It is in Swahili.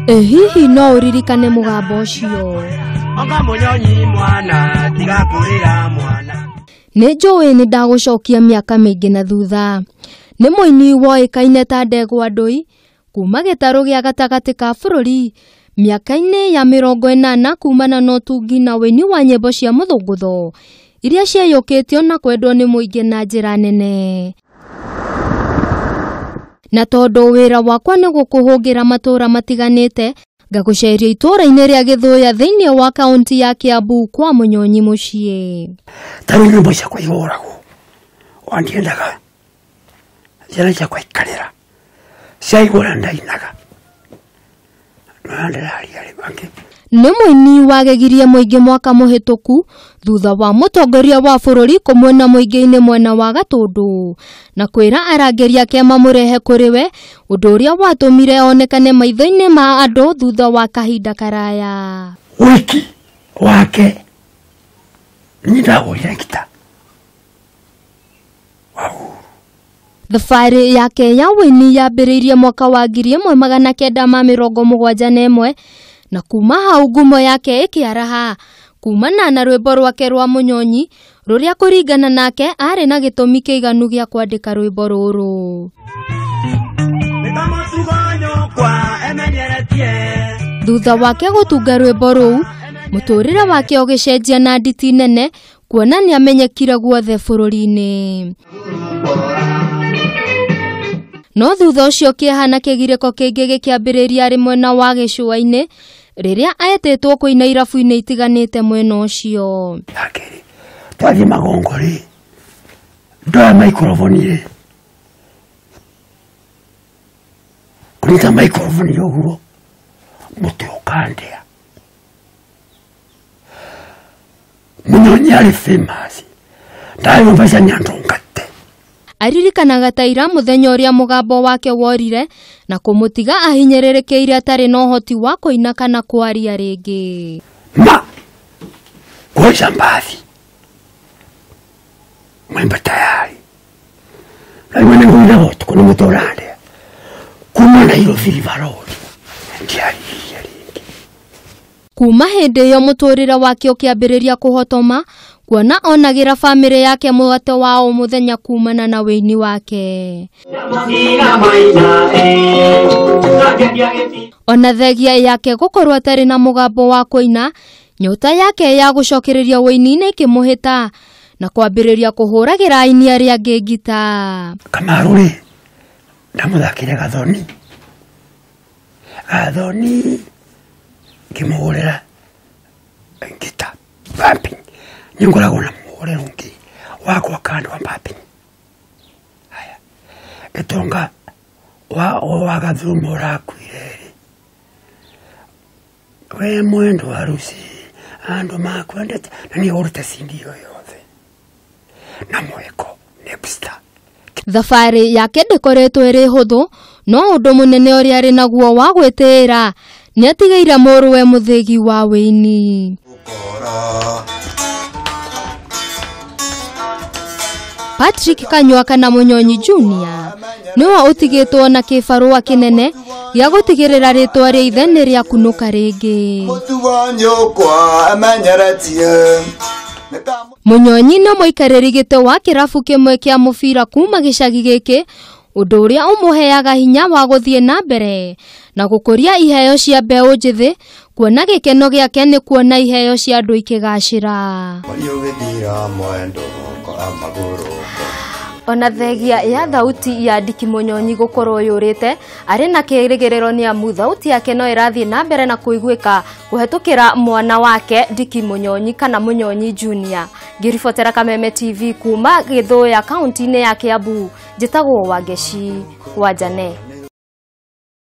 Hihi no uririkane mugambo ucio? Onga munyonyi mwana tiga kurira mwana. Nĩ njũĩ nĩ ndagucokia miaka mĩingĩ na thutha. Nĩ muini woĩkaine ta Ndegwa Ndũi kuma gĩtarũ gĩa gatagatĩ ka bũrũri miaka-inĩ ya 80 kumana na ũtungi na wĩini wa nyimbo cia muthungutho iria ciayũkĩtio na kwendwo nĩ mũingĩ na njĩra nene. Na tondũ wĩra wakwa nĩ gũkũhũngĩra matũra matiganĩte, ngaguceria ituura-ini ria Githuya thĩinĩ wa kaunti ya Kiambu kwa Munyonyi muciĩ. Tarũ nyimbo cia Kwiragwo wandiendaga ciana cia gwikarĩra ciaigũra ndainaga nĩ muini wagegirie mũingĩ mwaka mũhĩtũku thutha wa mũtongoria wa bũrũri kũmuona mũingĩ-inĩ mwena wa Gatũndũ na kwĩra arangĩria kĩama mũrehe kũrĩ we, ũndũ ũrĩa watũmire onekane maitho-inĩ ma andũ thutha wa kahinda karaya. Wiki wake nĩndagũrire ngita. Thabarĩ yake ya wĩini yambĩrĩirie mwaka wa 1971 na kuma hau ngumo yake ĩkĩaraha kumana na rwĩmbo rwake rwa Munyonyi rũrĩa kũringana nake arĩ na gĩtũmi kĩiganu gĩa kwandĩka rwĩmbo rũrũ. Thutha wake gũtunga rwĩmbo rũu, mũtũrĩre wake ũgĩcenjia na nditi nene kuona nĩ amenyekire guothe bũrũri-inĩ. No thutha ũcio kĩeha kĩgirĩko kĩngĩ gĩkĩambĩrĩria arĩ mwena wa gĩcũa-inĩ rĩrĩa aetĩtwo kũina irabu-inĩ itiganĩte mwena ũcio. Twathi magongori ndoya maikrofoni kũnyita maikrofoni ũguo mũtĩ ũkandĩa. Munyonyi arĩ famous ndayumva cia nyandũngate. Aririkanaga taira muthenya ũrĩa mũgambo wake worire na kũmũtiga ahinyĩrĩrĩkĩire atarĩ na ũhoti wa kũina kana kwaria rĩngĩ. Ma kuoca mbathi mwemba tayari naimwe nĩngũire ũtukũ nĩ mũtũrande kuma Nairobi River Road ndiaririe rĩngĩ. Kuma hĩndĩ ĩyo mũtũrĩre wake ũkĩambĩrĩria kũhotoma kuona onagĩra bamĩrĩ yake mwate wa o mũthenya kumana na wĩini wake. Ona thegia yake gũkorwo atarĩ na mũgambo wa kũina, nyota yake ya gũcokereria wĩini-inĩ ĩkĩmũhĩta na kwambĩrĩria kũhũragĩra aini arĩa angĩ ngita. Kamarũ-rĩ ndamũthakĩre gathoni ngĩmũhũrĩra ngita vamping. Nyingoragwo na mũhũrĩro ũngĩ wakwa kando wa vamping. Haya gĩtonga wa Gathumo ũrakuire-rĩ we mwendo wa ruci andũ makwendete na nĩhũrĩte cindi ĩyo yothe na mweko Napster. Thabarĩ yake ndĩkoretwo ĩrĩ hũthũ, no ũndũ mũnene ũrĩa arĩ naguo wa gwĩtĩĩra nĩ atigĩire muruwe mũthĩgi wa wĩini. Patrick Kanyua kana Munyonyi Junior nĩwe ũtigĩtwo na kĩbarũa kĩnene gĩa gũtigĩrĩra rĩtwa rĩa ithe nĩ rĩakunũka rĩngĩ. Munyonyi nĩ mũikarĩri gĩtĩ wa kĩrabu kĩmwe kĩa mũbira kuma gĩcagi gĩkĩ, ũndũ ũrĩa ũmũheaga hinya wa gũthiĩ na mbere na gũkũria iheo cia mbeũ njĩthĩ, kuona gĩkeno gĩake nĩ kuona iheo cia andũ ikĩgacĩra. Ona thegia ya thauti ya Dick Munyonyi gũkorwo yũrĩte, arĩ na kĩrĩgĩrĩro nĩ amu thauti yake no ĩrathiĩ na mbere na kũiguĩka kũhetũkĩra mwana wake Dick Munyonyi kana Munyonyi Junior. Ngĩribotera Kameme TV kuma Githuya kaunti-inĩ ya Kiambu, njĩtagwo Wangeci wa Jane.